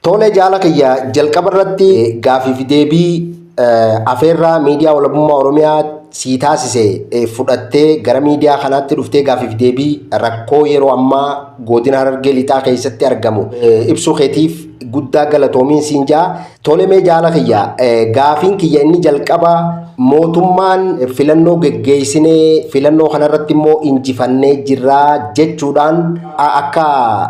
Tole jaalakiyya jalqabarratti gaafii fi deebii afeerraa miidiyaa walabummaa Oromiyaa sii taasise fudhattee gara miidiyaa kanaatti dhuftee gaafii fi deebii rakkoo yeroo ammaa godina Harargee Lixaa keessatti argamu ibsuu keetiif guddaa galatoomiin siin jaa. Tole mee jaalakiyya gaafiin kiyya inni jalqaba mootummaan filannoo geggeessinee filannoo kanarratti immoo injifannee jirraa jechuudhaan akka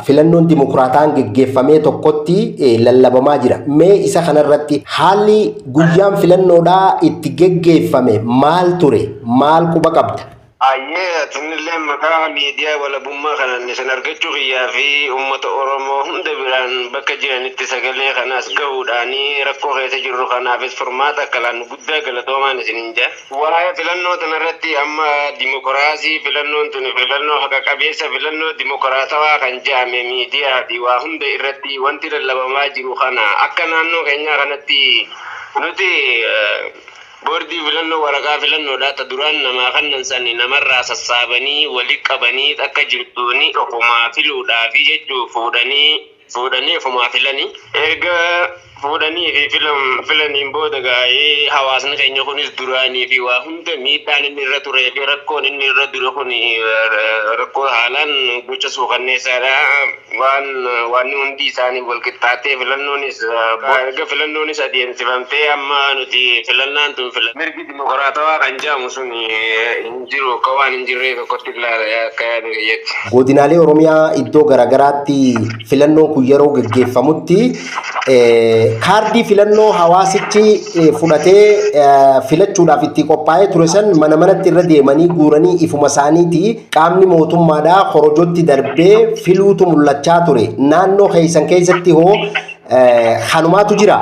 filannoon dimokiraataan geggeeffamee tokkotti lallabamaa jira. Mee isa kanarratti haalli guyyaan filannoodhaa itti geggeeffame maal ture? Maal quba qabda? Ayyee atinillee maqaa miidiyaa walabummaa kanaan isin argachuu kiyyaa fi uummata Oromoo hunda biraan bakka jiranitti sagalee kanaas gahuudhaanii rakkoo keessa jirru kanaafis furmaata akka laannu guddaa galatoomaan isinin jaa. Waa'ee filannoo tanarratti amma dimokiraasii filannoon tun filannoo haqa qabeessa filannoo dimokiraatawaa kan jedhame miidiyaa fi waa hunda irratti wanti lallabamaa jiru kana akka naannoo keenyaa kanatti nuti boordii filannoo waraqaa filannoodhaa ta duraan namaa kannan sani namarraa sassaabanii walitti qabanii akka jirtuuni ofumaa filuudhaafi jechuu fuudhanii ofumaa filanii erga fuudhanii fi filaniin booda gaa'ee hawaasni keenya kunis duraanii fi waa hunda miidhaan inni irra turee fi rakkoon inni irra dure kun rakkoo haalaan gocha suukanneessaadha. Waan hundi isaanii wal qixxaattee erga filannoonis adeemsifamtee amma nuti filannaan tun mirgi dimokiraatawaa kan jedhamu sun hin jiru akka waan hin jirree tokkotti ilaala akka yaada kiyyaatti. Godinaalee Oromiyaa iddoo garaagaraatti filannoon kun yeroo geggeeffamutti kaardii filannoo hawaasichi fudhatee filachuudhaaf itti qophaa'ee ture san mana manatti irra deemanii guuranii ifuma isaaniiti qaamni mootummaadhaa korojotti darbee filuutu mul'achaa ture. Naannoo keessan keessatti hoo kanumaatu jira?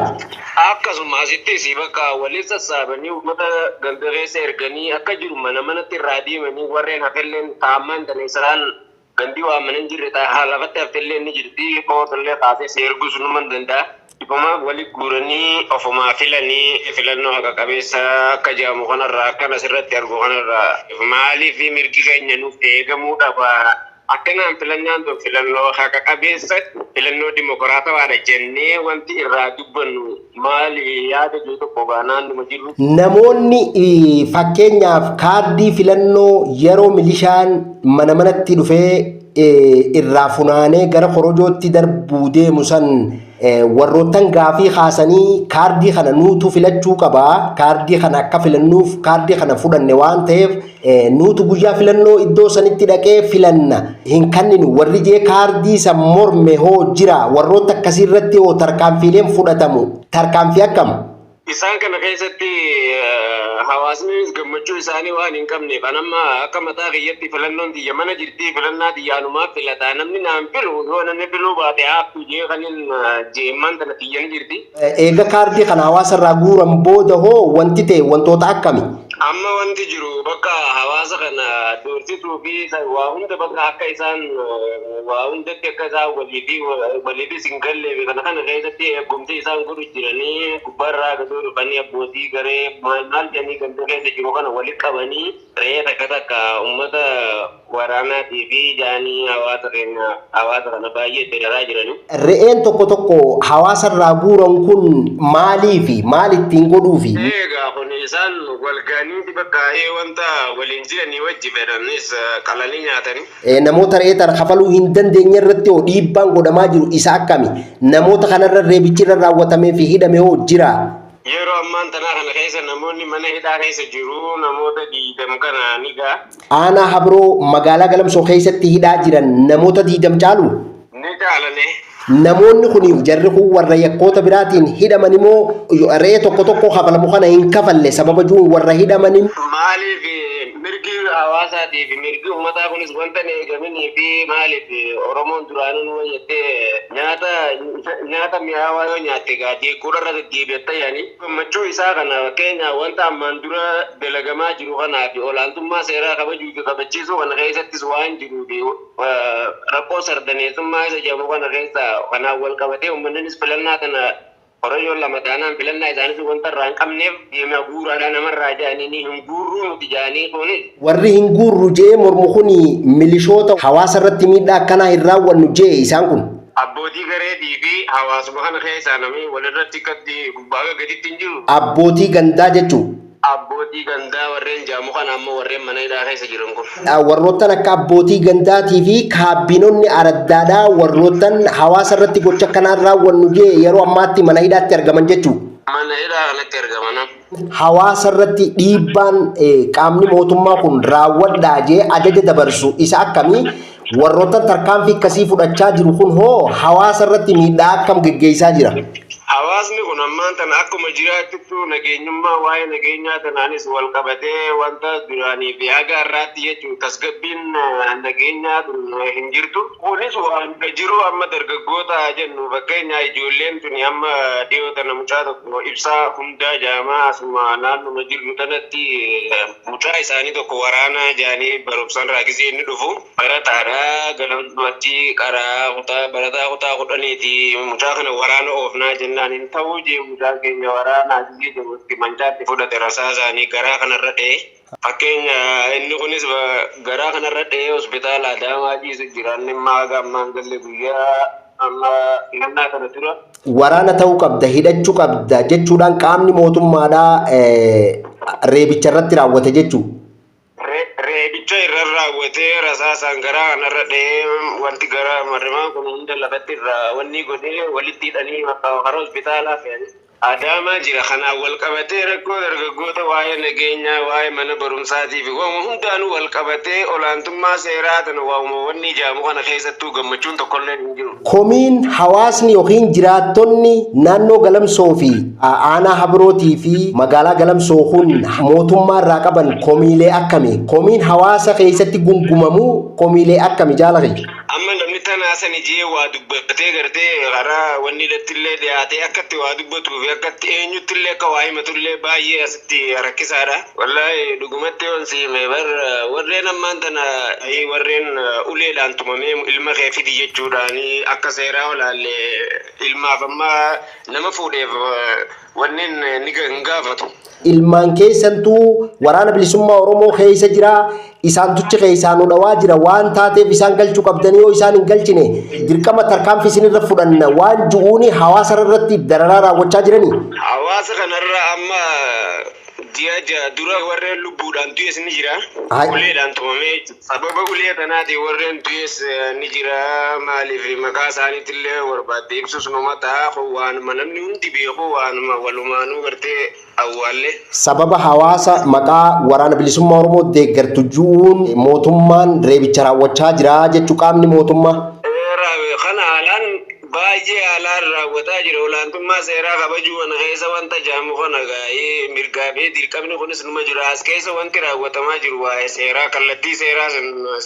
Akkasuma asittis bakka waliin sassaabanii uummata gandareessa erganii akka jiru mana manatti irraa deemanii warreen hafelleen taa'amman taneessaan gandii waa mana hin jirre lafatti hafelleen ni jirti qootollee kaasee seergus numan danda'a. Ifuma walitti guuranii ofumaa filanii filannoo haqa qabeessa akka jedhamu kanarraa akkan asirratti argu kanarraa maaliif mirgi keenya nuuf eegamuu dhaba? Akkanaan filannaan tun filannoo haqa qabeessa filannoo dimokiraatawaadha jennee wanti irraa dubbannu maali yaada jiru tokko baanaan numa jiru. Namoonni fakkeenyaaf kaardii filannoo yeroo milishaan mana manatti dhufee irraa funaanee gara korojootti darbuu deemu san warroottan gaafii kaasanii kaardii kana nuutu filachuu qabaa, kaardii kana akka filannuuf kaardii kana fudhanne waan ta'eef nuutu guyyaa filannoo iddoo sanitti dhaqee filanna hin kanninu warri jee kaardii san morme hoo jira? Warroota akkasii irratti hoo tarkaanfiileen fudhatamu? Tarkaanfii akkam? Isaan kana keessatti hawaasnis gammachuu isaanii waan hin qabneef anamma akka mataa kiyyatti filannoon tiyya mana jirti filannaa tiyyaanumaa filataa namni naan filu yoo namni filuu baate haaftu jee kanin jeemman tana tiyya ni jirti. Eega kaardii kana hawaasa irraa guuran booda hoo wanti ta'e wantoota akkami? Amma wanti jiru bakka hawaasa kana doorsituu fi waa hunda bakka akka isaan waa hundatti akka isaan waliifis hin galleef kana keessatti eegumsi isaan godhu jiranii gubbaarraa gadoo dhufanii abbootii garee maal jedhanii ganda keessa jiru kana walitti qabanii re'ee takka uummata waraanaatii fi jaanii hawaasa kana baay'ee federaa jiranii. Re'een tokko hawaasa irraa guuran kun maaliifi maal ittiin godhuufi? Egaa kun isaan walgaaniiti bakka wanta waliin jiranii wajji fedhanis qalanii nyaatanii. Namoota re'ee tana kafaluu hin dandeenye irratti hoo dhiibbaan godhamaa jiru isa akkami? Namoota kanarra reebichi irra raawwatamee fi hidhame hoo jira? Yeroo ammaan tanaa kana keessa namoonni mana hidhaa keessa jiru namoota 20 kana ni gaa. Aanaa Habroo magaalaa Galamsoo keessatti hidhaa jiran namoota 20 caalu? Ni caalane. Namoonni kun jarri kun warra yakkoota biraatiin hidhaman immoo re'ee tokko kafalamu kana hin kafalle sababa jiruun warra hidhamanii. Maaliif mirgi hawaasaatii fi mirgi uummataa kunis wanta hin eegaminii fi maaliif Oromoon duraanuu nu wayyattee nyaata mi'aawaa yoo nyaatte gaadii kurarra deddeebi'atta yaani gammachuu isaa kana fakkeenya wanta ammaan dura dalagamaa jiru kanaa fi olaantummaa seeraa kabajuu fi kabachiisuu kana keessattis waan jiruuf rakkoo sardaneessummaa isa jedhamu kana keessa kanaan wal qabatee uummannis filannaa kana Korojoon lama taanaan filannaa isaanis wanta irraa hin qabneef deemee guuraadhaa namarraa jedhanii hin guurruu nuti jedhanii kunis. Warri hin guurru jee mormu kuni milishoota hawaasa irratti miidhaa akkanaa hin raawwannu jee isaan kun. abbootii gareetii fi hawaasuma kana keessaa namni walirratti kaddi gubbaa gaditti hin jiru. Abbootii gandaa jechuun. Abbootii gandaa warreen jaamu kana ammoo warreen mana hidhaa keessa jiran kun. Warroottan akka abbootii gandaatii fi kaabinoonni araddaadhaa warroottan hawaasa irratti gocha kanaan raawwannu jee yeroo ammaatti mana hidhaatti argaman jechuudha. Mana hidhaa kanatti argaman. Hawaasa irratti dhiibbaan qaamni mootummaa kun raawwadhaa jee ajaja dabarsu isa akkamii warroottan tarkaanfii akkasii fudhachaa jiru kun hoo hawaasa irratti miidhaa akkam geggeessaa jira? Hawaasni kun ammaan tana akkuma jiraattu nageenyummaa waa'ee nageenyaa tanaanis wal qabatee wanta duraanii fi haga har'aatti jechuun tasgabbiin nageenyaa hin jirtu. Kunis waan jiru amma dargaggoota jennu fakkeenyaa ijoolleen tuni amma dhiyoo tana mucaa tokko ibsaa hundaa jaamaa asuma naannuma jirru tanatti mucaa isaanii tokko waraanaa jaanii barumsaan raakisee inni dhufu barataadhaa galamatti qaraa kutaa barataa kutaa kudhaniiti mucaa kana waraana oofnaa jenna. Naanin ta'uu jeemuudhaan keenya waraanaa jedhamutti mancaatti fudhate rasaa isaanii garaa kanarra dha'e. Fakkeenya inni kunis garaa kanarra dha'e hospitaala Adaamaa ciisu jira. Inni maaga ammaan galle guyyaa amma hidhannaa kana tura. Waraana ta'uu qabda hidhachuu qabda jechuudhaan qaamni mootummaadhaa reebicha irratti raawwate jechuudha. Reebicha irra raawwatee rasaasaan garaa kanarra dha'ee wanti garaa marrimaan kun hunda lafatti irraa wanni godhee walitti hidhanii karaa hospitaalaa fe'anii Adaamaa jira. Kanaan wal qabatee rakkoo dargaggoota waa'ee nageenyaa waa'ee mana barumsaatii fi waan hundaanuu wal qabatee olaantummaa seeraa tana wanni jaamu kana keessattuu gammachuun tokkollee hin jiru. Komiin hawaasni yookiin jiraattonni naannoo Galamsoo fi aanaa Habirootii fi magaalaa Galamsoo kun mootummaa irraa qaban komiilee akkamii? Komiin hawaasa keessatti gungumamu komiilee akkamii jaalate? Amma namni tanaasan ijee waa dubbatee gartee karaa wanni irrattillee dhiyaatee akkatti waa dubbatuuf akkatti eenyuttillee akka waa himatullee baay'ee asitti rakkisaadha. Wallaahi dhugumatti yoon siime warreen ammaan tana warreen uleedhaan tumamee ilma kee fidi jechuudhaan akka seeraa olaallee ilmaaf amma nama fuudheef wanneen ni gaafatu. Ilmaan keessantuu waraana bilisummaa Oromoo keessa jira. Isaan tuchi keessaan dhawaa jira waan taateef isaan galchuu qabdanii yoo isaan hin galchine dirqama tarkaanfii isinirra fudhanna waan ju'uuni hawaasa irratti dararaa raawwachaa jiranii. Hawaasa kanarra amma ji'a dura warreen lubbuudhaan du'es ni jira. Uleedhaan tumamee sababa ulee tanaati warreen du'es ni jira. Maaliif maqaa isaaniitillee barbaadde ibsus numa ta'a waanuma namni hundi beeku waanuma walumaanuu gartee awwaalle. Sababa hawaasa maqaa waraana bilisummaa Oromoo deeggartu ju'uun mootummaan reebicha raawwachaa jira jechuu qaamni mootummaa. Kana haalaan baay'ee haalaan raawwataa jira. Olaantummaa seeraa kabajuu kana keessa wanta jaamu kana gaa'ee mirgaa fi dirqamni kunis numa jira. As keessa wanti raawwatamaa jiru waa'ee seeraa kallattii seeraa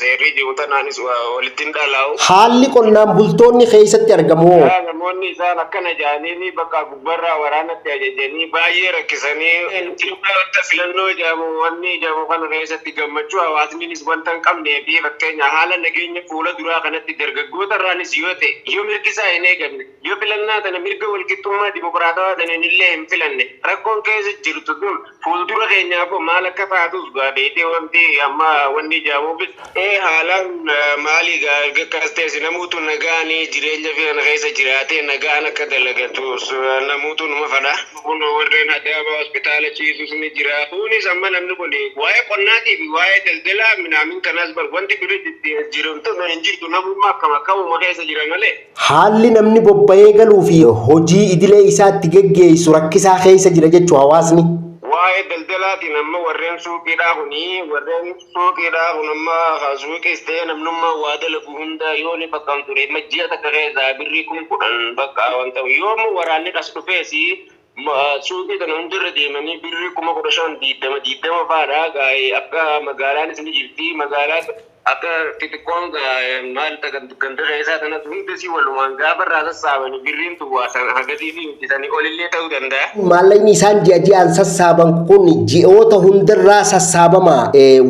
seerri jiru tanaanis walitti hin dhalaa'u. Haalli qonnaan bultoonni keessatti argamu. Namoonni isaan akkana jaanii bakka gubbarraa waraanatti ajajanii baay'ee rakkisanii wanta filannoo jaamu wanni jaamu kana keessatti gammachuu hawaasnis wanta hin qabnee fi fakkeenya haala nageenya fuula duraa kanatti dargaggoota irraanis yoo ta'e yoo mirgisaa hin eegamne yoo filannaa tana mirga walqixxummaa dimokiraatawaa taneen illee hin filanne rakkoon keessa jirtu kun fuuldura keenyaaf maal akka taatuuf beetee wanti amma wanni jaamuufis haalaan maalii akkas teessi namuutu nagaanii jireenya fi kana keessa jiraatee nagaan akka dalagatus namuutu numa fadha. Kun warreen Adaamaa hospitaala ciisus ni jira. Kunis amma namni kun waa'ee qonnaatii fi waa'ee daldalaa minaamin kanas bar wanti bira jirtu hin jirtu namummaa akka uuma keessa jira malee. Haalli namni bobba'ee galuu fi hojii idilee isaatti geggeessu rakkisaa keessa jira jechuu hawaasni. Waa'ee daldalaatiin amma warreen suuqiidhaa kun amma suuqiis ta'ee namnummaa waa dalagu hunda yoo ni fakkaan ture majjiya takka keessaa birrii 10,000 bakka wanta yoomuu waraanni as dhufeesi suuqii kana hundirra deemanii birrii 15,000 fa'aadha gaa'ee akka magaalaanis ni jirti magaalaa akka xixiqqoon maal ganda keessaa kanas hundasii walumaan gaafa irraa sassaabanii birriin tuwwaasan hagatii fi hojjetanii olillee ta'uu danda'a. Maallaqni isaan ji'aan sassaaban kun ji'oota hundarraa sassaabama.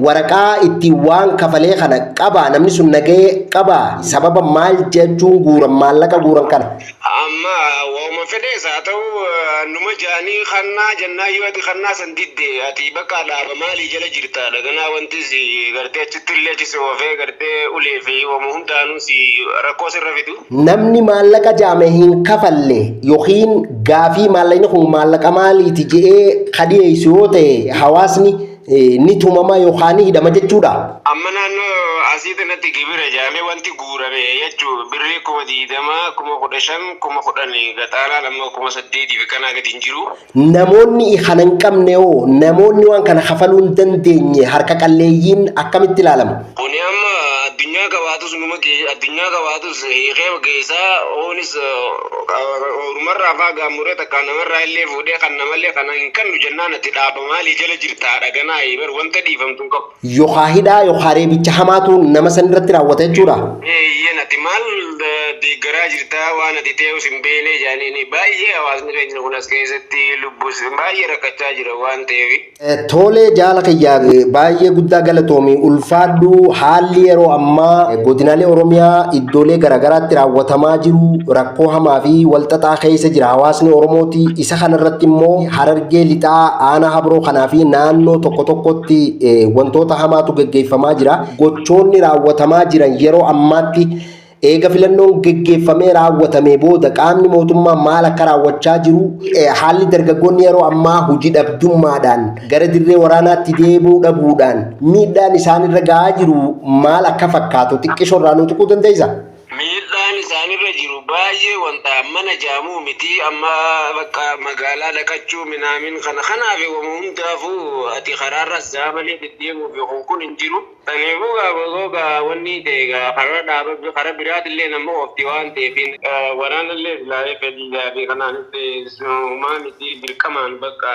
Waraqaa ittiin waan kafalee kana qaba namni sun nagahee qaba. Sababa maal jechuun guuran maallaqa guuran kana. Amma waanuma fedhees haa ta'u numa jaanii kannaa jennaa yoo ati kannaa san didde ati bakka dhaaba maalii jala jirtaadha ganaa wantis gartee achitti illee achis wafee gartee ulee fi wamu hundaanuu si rakkoo sirra fidu. Namni maallaqa jaame hin kafalle yookiin gaafii maallaqni kun maallaqa maaliiti jedhee kadhiyeessu yoo ta'e hawaasni ni tumama yookaan hidhama jechuudha. Amma naannoo asii kanatti gibira jaamee wanti guurame jechuun birrii 20,000, 15,000, 10,000 gaxaanaa lamma 8,000 fi kanaa gadi hin jiru. Namoonni kana hin qabne hoo namoonni waan kana kafaluu hin dandeenye harka qalleeyyiin akkamitti ilaalamu? Kuni amma addunyaa qabaatus addunyaa qabaatus hiikee geessaa oonis orumarraa faa gaamuree takka namarraa illee fuudhee kan namallee kana hin kannu jennaan ati dhaaba maalii jala jirtaa dhaganaa bar wanta dhiifamtu qabu. Yookaan hidhaa yookaan reebicha hamaatu nama san irratti raawwata jechuudha. Iyyan ati maal deeggaraa jirtaa waan ati ta'us hin beekne jaaniini baay'ee hawaasni keenya kun as keessatti lubbus baay'ee rakkachaa jira waan ta'eef. Tolee jaala kiyyaa baay'ee guddaa galatoomii ulfaadhu haalli yeroo ammaa godinaalee Oromiyaa iddoolee garaagaraatti raawwatamaa jiru rakkoo hamaa fi walxaxaa keessa jira hawaasni Oromooti isa kanarratti immoo Harargee lixaa aanaa Habroo kanaa fi naannoo tokkotti wantoota hamaatu gaggeeffamaa jira gochoonni raawwatamaa jiran yeroo ammaatti eega filannoon gaggeeffamee raawwatamee booda qaamni mootummaa maal akka raawwachaa jiru haalli dargaggoonni yeroo ammaa hojii dhabdummaadhaan gara dirree waraanaatti deebuu dhabuudhaan miidhaan isaanirra gahaa jiru maal akka fakkaatu xiqqishoo irraa nuti tuquu dandeessa? Miidhaan isaanirra jiru baay'ee wanta mana jaamuu miti amma bakka magaalaa dhaqachuu minaamin kanaaf wamu hundaafuu ati karaarra zaamalee deddeemuu fi kun hin jiru. Kanaafuu gaafa wanni ta'e karaa biraatillee nama ofti waan ta'eef waraanallee ilaalee fedhiidhaa fi kanaanis uumaa miti dirqamaan bakka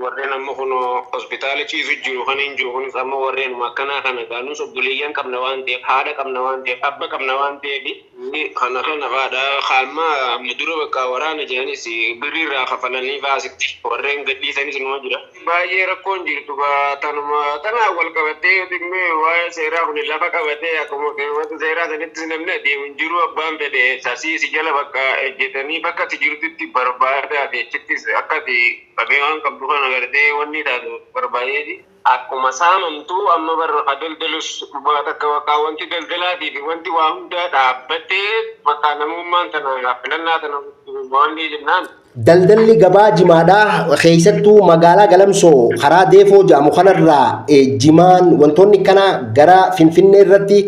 warreen amma kun hospitaala ciisu jiru kan hin jiru kunis amma warreen akkanaa kana gaanus obboleeyyan qabna waan ta'eef haadha qabna waan ta'eef abba qabna waan ta'eef kana faadha qalma mudura bakka waraana jedhanis birriirraa kafalanii baasitti warreen gadhiisanis numa jira. Baay'ee rakkoon jirtu tanaa wal qabattee dhimme waa'ee seeraa kun lafa qabatee akkuma keewwata seeraa sanitti namni adeemu hin jiru abbaan fedhe sasiisi jala bakka ejjetanii bakka ati jirtutti barbaadaa fi achittis akkati qabee waan qabdu kana agartee wanni taatu barbaadeeti. Akkuma saamamtuu amma barra daldalus takka bakka wanti daldalaatii fi wanti waa hundaa dhaabbattee bakka namummaan tana filannaa tana waan jennaan. Daldalli gabaa jimaadhaa keessattuu magaalaa Galamsoo karaa Deefoo jedhamu kanarraa jimaan wantoonni kana gara Finfinnee irratti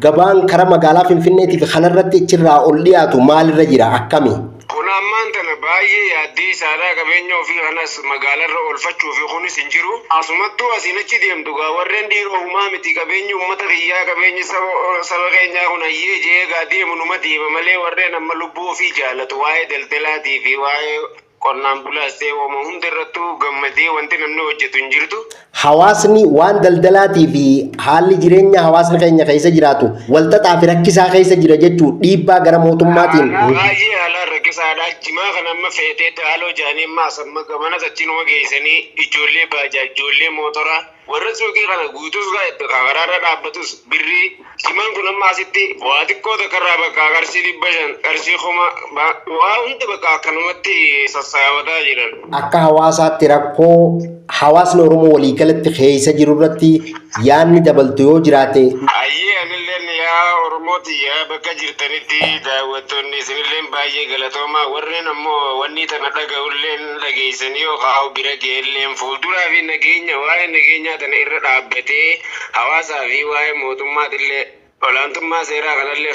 gabaan karaa magaalaa Finfinneetiif kanarratti achirraa ol dhiyaatu maalirra jira akkami? Kun ammaan tana baay'ee yaaddii isaadhaa qabeenya ofii kanas magaalarra oolfachuu fi kunis hin jiru. Asumattuu asiin achi deemtu gaa warreen dhiiroo uumaa miti qabeenyi uummata kiyyaa qabeenyi saba keenyaa kun hayyee jeegaa deemu numa deema malee warreen amma lubbuu ofii jaallatu waa'ee daldalaatii fi waa'ee qonnaan bulaas ta'e uumama hundarrattuu gammadee wanti namni hojjetu hin jirtu. Hawaasni waan daldalaatii fi haalli jireenya hawaasni keenya keessa jiraatu walxaxaa fi rakkisaa keessa jira jechuun dhiibbaa gara mootummaatiin. Baay'ee haala rakkisaadha. Jimaa kan amma feetee daaloo jaanii maasamma gamana sachinuma geessanii ijoollee baajaa ijoollee mootoraa warra suuqii kana guutus karaarra dhaabbatus birrii jimaan kun amma asitti waa xiqqoo takkarraa bakka qarshii 500 qarshii 1,000 waa hunda bakka akkanumatti sassaabataa jiran. Akka hawaasaatti rakkoo hawaasni Oromoo waliigalatti keessa jiru irratti yaadni dabaltu yoo jiraate. Ayyee anilleen yaa Oromooti yaa bakka jirtanitti daawwattoonni isinilleen baay'ee galatoomaa warreen ammoo wanni tana dhaga'ulleen dhageessanii yookaan bira ga'elleen fuulduraa fi nageenya waa'ee nageenyaa tana irra dhaabbatee hawaasaa fi waa'ee mootummaatillee olaantummaa seeraa kanallee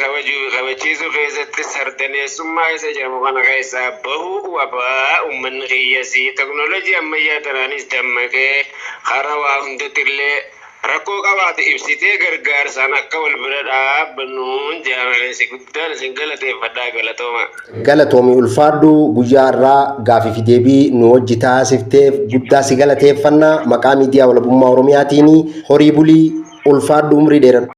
kabachiisuu keessatti sardaneessummaa isa jedhamu kana keessaa bahuu wabaa uummanni kiyyasii teknoolojii ammayyaa tanaanis dammaqee karaa waa hundattillee rakkoo qabaate ibsitee gargaarsaan akka wal bira dhaabbannuun jaalalli guddaan isin galateeffadhaa galatooma. Galatoomii ulfaadhu guyyaa irraa gaafii fi deebii nu wajji taasifteef guddaa si galateeffannaa maqaa miidiyaa walabummaa Oromiyaatiin horii bulii ulfaadhu umrii dheeran.